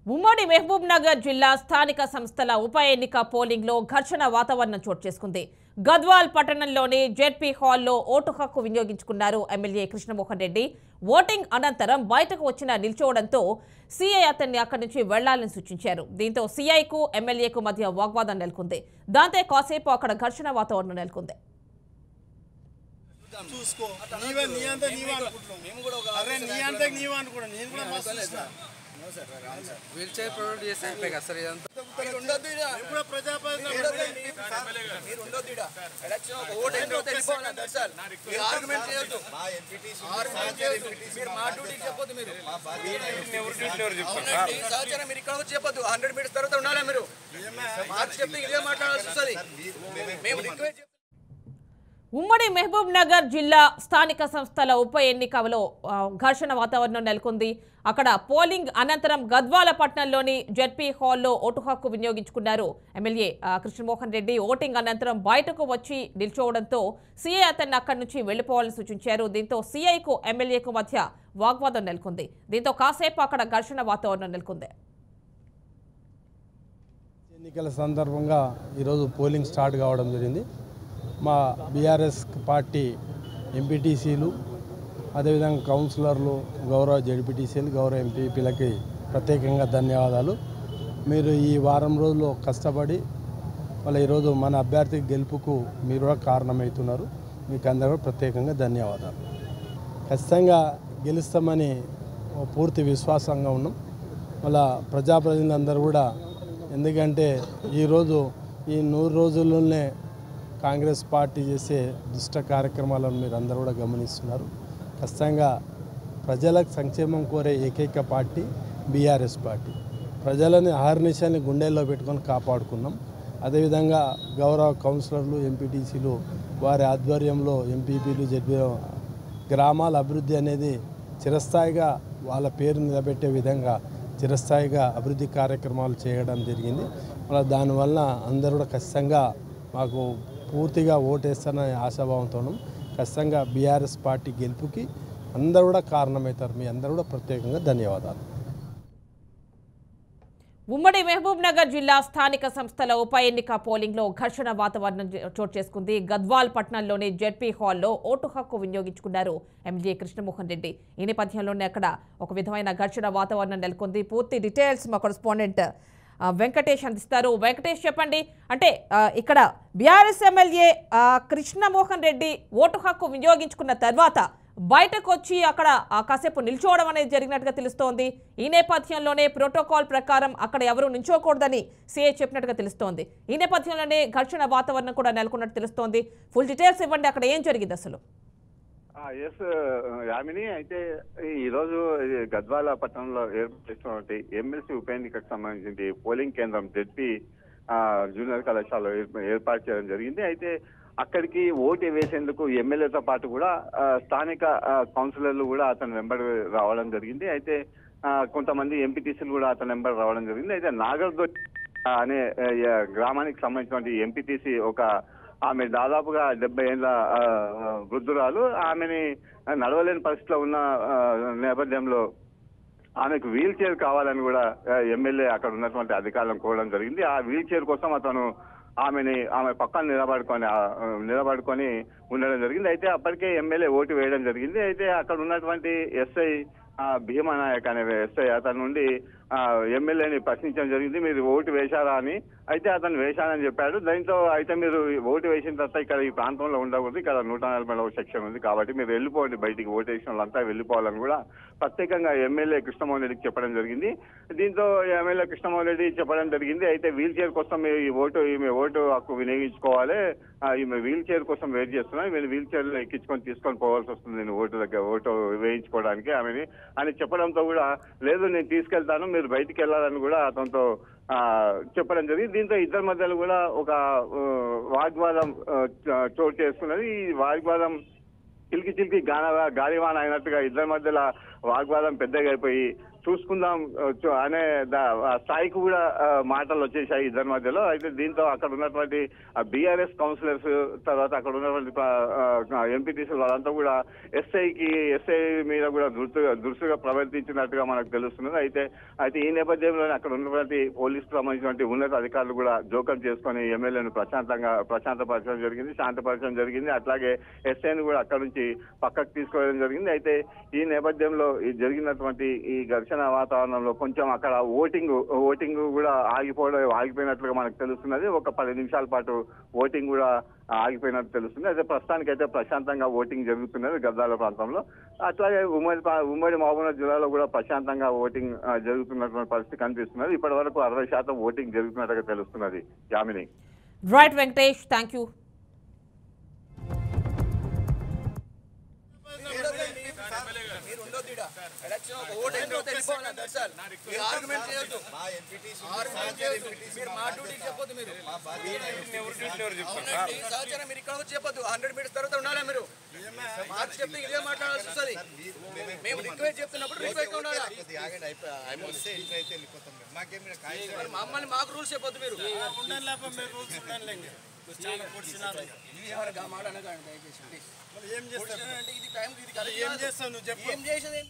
ఉమ్మడి మహబూబ్ నగర్ జిల్లా స్థానిక సంస్థల ఉప ఎన్నిక పోలింగ్లో ఘర్షణ వాతావరణం చోటు చేసుకుంది. గద్వాల్ పట్టణంలోని జెడ్పీ హాల్లో ఓటు హక్కు వినియోగించుకున్నారు ఎమ్మెల్యే కృష్ణమోహన్ రెడ్డి. ఓటింగ్ అనంతరం బయటకు వచ్చిన నిల్చోవడంతో సీఐ అతన్ని అక్కడి నుంచి వెళ్లాలని సూచించారు. దీంతో సీఐకు ఎమ్మెల్యేకు మధ్య వాగ్వాదం నెలకొంది. దాంతో కాసేపు అక్కడ ఘర్షణ వాతావరణం నెలకొంది. వీల్ చైర్ ప్రొవైడ్ చేస్తే అయిపోయి కదా సార్ ఇదంతా మీరు ఇక్కడ వచ్చి చెప్పొద్దు 100 మీటర్స్ తర్వాత ఉండాలి. మీరు మార్చి చెప్తే ఇదే మాట్లాడాల్సి వస్తుంది. మేము రిక్వెస్ట్ ఉమ్మడి మహబూబ్ నగర్ జిల్లా స్థానిక సంస్థల ఉప ఎన్నికలో ఘర్షణ వాతావరణం నెలకొంది. అక్కడ పోలింగ్ అనంతరం గద్వాల పట్టణంలోని జెడ్పీ హాల్లో ఓటు హక్కు వినియోగించుకున్నారు ఎమ్మెల్యే కృష్ణమోహన్ రెడ్డి. ఓటింగ్ అనంతరం బయటకు వచ్చి నిల్చోవడంతో సీఐ అతన్ని అక్కడి నుంచి వెళ్లిపోవాలని సూచించారు. దీంతో సీఐకు ఎమ్మెల్యేకు మధ్య వాగ్వాదం నెలకొంది. దీంతో కాసేపు అక్కడ ఘర్షణ వాతావరణం నెలకొంది. ఎన్నికల సందర్భంగా ఈరోజు పోలింగ్ స్టార్ట్ కావడం జరిగింది. మా బీఆర్ఎస్ పార్టీ ఎంపీటీసీలు, అదేవిధంగా కౌన్సిలర్లు, గౌరవ జెడ్పీటీసీలు, గౌరవ ఎంపీపీలకి ప్రత్యేకంగా ధన్యవాదాలు. మీరు ఈ వారం రోజుల్లో కష్టపడి ఈరోజు మన అభ్యర్థి గెలుపుకు మీరు కూడా కారణమవుతున్నారు. మీకు అందరూ ప్రత్యేకంగా ధన్యవాదాలు. ఖచ్చితంగా గెలుస్తామని పూర్తి విశ్వాసంగా ఉన్నాం. ప్రజాప్రతినిధులందరూ కూడా, ఎందుకంటే ఈరోజు ఈ 100 రోజుల్లోనే కాంగ్రెస్ పార్టీ చేసే దుష్ట కార్యక్రమాలను మీరు అందరూ కూడా గమనిస్తున్నారు. ఖచ్చితంగా ప్రజలకు సంక్షేమం కోరే ఏకైక పార్టీ బీఆర్ఎస్ పార్టీ. ప్రజలని అహర్నిశాన్ని గుండెల్లో పెట్టుకొని కాపాడుకున్నాం. అదేవిధంగా గౌరవ కౌన్సిలర్లు, ఎంపీటీసీలు వారి ఆధ్వర్యంలో ఎంపీపీలు, జెడ్పీ గ్రామాల అభివృద్ధి అనేది చిరస్థాయిగా వాళ్ళ పేరు నిలబెట్టే విధంగా చిరస్థాయిగా అభివృద్ధి కార్యక్రమాలు చేయడం జరిగింది. దానివల్ల అందరూ కూడా ఖచ్చితంగా మాకు పూర్తిగా ఓటేస్తారనే ఆశాభావంతో ఖచ్చితంగా బీఆర్ఎస్ పార్టీ గెలుపుకి అందరూ కూడా కారణమవుతారు. మీ అందరూ కూడా ప్రత్యేకంగా ధన్యవాదాలు. ఉమ్మడి మహబూబ్ నగర్ జిల్లా స్థానిక సంస్థల ఉప ఎన్నిక పోలింగ్లో ఘర్షణ వాతావరణం చోటు చేసుకుంది. గద్వాల్ పట్టణంలోని జెడ్పీ హాల్లో ఓటు హక్కు వినియోగించుకున్నారు ఎమ్మెల్యే కృష్ణమోహన్ రెడ్డి. ఈ నేపథ్యంలోనే అక్కడ ఒక విధమైన ఘర్షణ వాతావరణం నెలకొంది. పూర్తి డీటెయిల్స్ మా కరెస్పాండెంట్ వెంకటేష్ అందిస్తారు. వెంకటేష్, చెప్పండి. అంటే ఇక్కడ BRS MLA Krishnamohan Reddy vote హక్కు వినియోగించుకున్న తర్వాత బయటకు వచ్చి అక్కడ కాసేపు నిల్చోవడం అనేది జరిగినట్టుగా తెలుస్తోంది. ఈ నేపథ్యంలోనే ప్రోటోకాల్ ప్రకారం అక్కడ ఎవరు నిల్చోకూడదని సీఐ చెప్పినట్టుగా తెలుస్తోంది. ఈ నేపథ్యంలోనే ఘర్షణ వాతావరణం కూడా నెలకొన్నట్టు తెలుస్తోంది. ఫుల్ డీటెయిల్స్ ఇవ్వండి, అక్కడ ఏం జరిగింది అసలు? ఎస్ యామిని, అయితే ఈరోజు గద్వాల పట్టణంలో ఏర్పాటు చేసినటువంటి ఎమ్మెల్సీ ఉప ఎన్నికకు సంబంధించి పోలింగ్ కేంద్రం జెడ్పీ జూనియర్ కళాశాలలో ఏర్పాటు చేయడం జరిగింది. అయితే అక్కడికి ఓటు వేసేందుకు ఎమ్మెల్యేతో పాటు కూడా స్థానిక కౌన్సిలర్లు కూడా అతని వెంబడి రావడం జరిగింది. అయితే కొంతమంది ఎంపీటీసీలు కూడా అతని వెంబడి రావడం జరిగింది. అయితే నాగర్దొడ్డి అనే గ్రామానికి సంబంధించినటువంటి ఎంపీటీసీ ఆమె దాదాపుగా 70 ఏళ్ల వృద్ధురాలు. ఆమెని నడవలేని పరిస్థితిలో ఉన్న నేపథ్యంలో ఆమెకు వీల్ చైర్ కావాలని కూడా ఎమ్మెల్యే అక్కడ ఉన్నటువంటి అధికారులను కోరడం జరిగింది. ఆ వీల్ చైర్ కోసం అతను ఆమె పక్కన నిలబడుకొని ఉండడం జరిగింది. అయితే అప్పటికే ఎమ్మెల్యే ఓటు వేయడం జరిగింది. అయితే అక్కడ ఉన్నటువంటి ఎస్ఐ భీమానాయక్ అనే ఎస్ఐ అతని నుండి ఎమ్మెల్యేని ప్రశ్నించడం జరిగింది, మీరు ఓటు వేశారా అని. అయితే అతను వేశానని చెప్పాడు. దీంతో అయితే మీరు ఓటు వేసిన తర్వాత ఇక్కడ ఈ ప్రాంతంలో ఉండకూడదు, ఇక్కడ 140 సెక్షన్ ఉంది కాబట్టి మీరు వెళ్ళిపోండి, బయటికి ఓటు వేసిన వాళ్ళంతా వెళ్ళిపోవాలని కూడా ప్రత్యేకంగా ఎమ్మెల్యే కృష్ణమోహన్ రెడ్డికి చెప్పడం జరిగింది. దీంతో ఎమ్మెల్యే కృష్ణమోహన్ రెడ్డి చెప్పడం జరిగింది, అయితే వీల్ చైర్ కోసం ఈమె ఓటు హక్కు వినియోగించుకోవాలి, ఈమె వీల్ చైర్ కోసం వెయిట్ చేస్తున్నాను, మీరు వీల్ చైర్ లో ఎక్కించుకొని తీసుకొని పోవాల్సి వస్తుంది నేను ఓటు వేయించుకోవడానికి ఆమెని అని చెప్పడంతో కూడా లేదు నేను తీసుకెళ్తాను, మీరు బయటికి వెళ్ళాలని కూడా అతనితో చెప్పడం జరిగింది. దీంతో ఇద్దరి మధ్యలో కూడా ఒక వాగ్వాదం చోటు చేసుకున్నది. ఈ వాగ్వాదం చిలికి గాలివాన అయినట్టుగా ఇద్దరి మధ్యలో వాగ్వాదం పెద్దగా అయిపోయి చూసుకుందాం అనే స్థాయికి కూడా మాటలు వచ్చేసాయి ఇద్దరి మధ్యలో. అయితే దీంతో అక్కడ ఉన్నటువంటి బీఆర్ఎస్ కౌన్సిలర్స్, తర్వాత అక్కడ ఉన్నటువంటి ఎంపీటీసీలు వాళ్ళంతా కూడా ఎస్ఐ మీద కూడా దురుసుగా ప్రవర్తించినట్టుగా మనకు తెలుస్తున్నది. అయితే ఈ నేపథ్యంలో అక్కడ ఉన్నటువంటి పోలీసుకు సంబంధించినటువంటి ఉన్నత అధికారులు కూడా జోక్యం చేసుకొని ఎమ్మెల్యేను ప్రశాంతపరచడం జరిగింది, శాంతపరచడం జరిగింది. అట్లాగే ఎస్ఐని కూడా అక్కడ నుంచి పక్కకు తీసుకోవడం జరిగింది. అయితే ఈ నేపథ్యంలో జరిగినటువంటి ఈ ఘర్షణ వాతావరణంలో కొంచెం అక్కడ ఓటింగ్ కూడా ఆగిపోయినట్లుగా మనకు తెలుస్తున్నది. ఒక 10 నిమిషాల పాటు ఓటింగ్ కూడా ఆగిపోయినట్టు తెలుస్తుంది. అయితే ప్రస్తుతానికైతే ప్రశాంతంగా ఓటింగ్ జరుగుతున్నది గద్వాల ప్రాంతంలో. అట్లాగే ఉమ్మడి మహబూబాబాద్ జిల్లాలో కూడా ప్రశాంతంగా ఓటింగ్ జరుగుతున్నటువంటి పరిస్థితి కనిపిస్తున్నది. ఇప్పటి వరకు 60% ఓటింగ్ జరుగుతున్నట్టుగా తెలుస్తున్నది. Yamini. Right Venkatesh, thank you. Election ఒక ఓటు ఎంతో తెలిపోవాలి సార్. ఆర్గ్యుమెంట్ చేయొద్దు, మీరు మా డ్యూటీ చెప్పొద్దు. మీరు సహచరం మీరు ఇక్కడ వచ్చి చెప్పొద్దు. 100 మీటర్స్ తర్వాత ఉండాలి. మీరు మార్చి చెప్తే ఇదే మాట్లాడాల్సి వస్తుంది. మేము రిక్వెస్ట్ చెప్తున్నప్పుడు రిక్వెస్ట్ ఉండాలి. మమ్మల్ని మాకు రూల్స్ చెప్పొద్దు. మీరు మాట అనకండి దయచేసి. ఇది టైం ఏం చేస్తావు నువ్వు చెప్పు. ఏం చేసేది